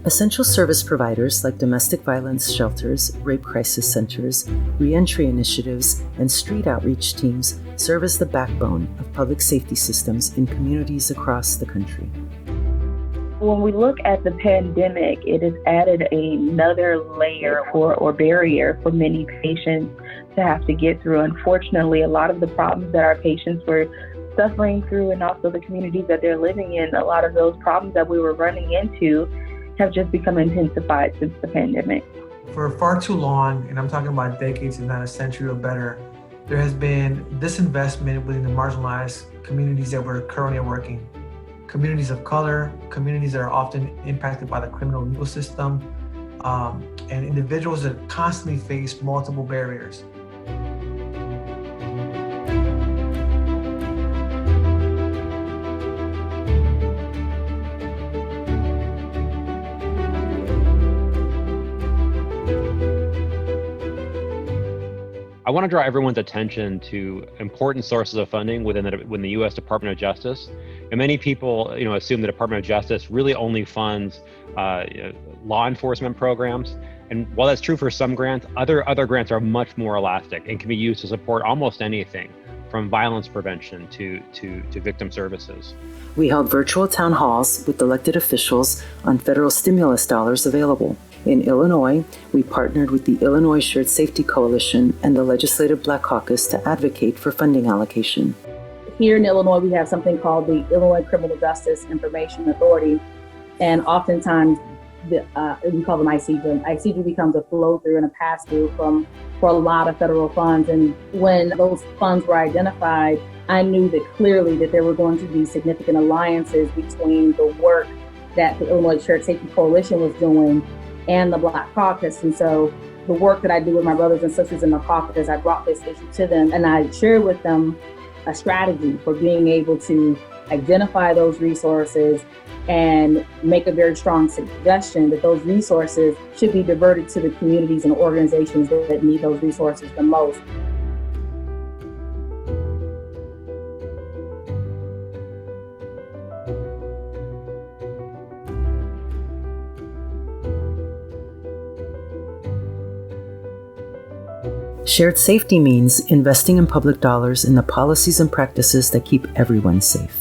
Essential service providers like domestic violence shelters, rape crisis centers, reentry initiatives, and street outreach teams serve as the backbone of public safety systems in communities across the country. When we look at the pandemic, it has added another layer or barrier for many patients to have to get through. Unfortunately, a lot of the problems that our patients were suffering through, and also the communities that they're living in, a lot of those problems that we were running into have just become intensified since the pandemic. For far too long, and I'm talking about decades, if not a century or better, there has been disinvestment within the marginalized communities that we're currently working. Communities of color, communities that are often impacted by the criminal legal system, and individuals that constantly face multiple barriers. I want to draw everyone's attention to important sources of funding within the U.S. Department of Justice. And many people, assume the Department of Justice really only funds law enforcement programs. And while that's true for some grants, other grants are much more elastic and can be used to support almost anything, from violence prevention to victim services. We held virtual town halls with elected officials on federal stimulus dollars available. In Illinois, we partnered with the Illinois Shared Safety Coalition and the Legislative Black Caucus to advocate for funding allocation. Here in Illinois, we have something called the Illinois Criminal Justice Information Authority, and oftentimes we call them ICJ. ICJ becomes a flow-through and a pass-through for a lot of federal funds. And when those funds were identified, I knew that clearly that there were going to be significant alliances between the work that the Illinois Shared Safety Coalition was doing and the Black Caucus. And so the work that I do with my brothers and sisters in the caucus, I brought this issue to them and I shared with them a strategy for being able to identify those resources and make a very strong suggestion that those resources should be diverted to the communities and organizations that need those resources the most. Shared safety means investing in public dollars in the policies and practices that keep everyone safe.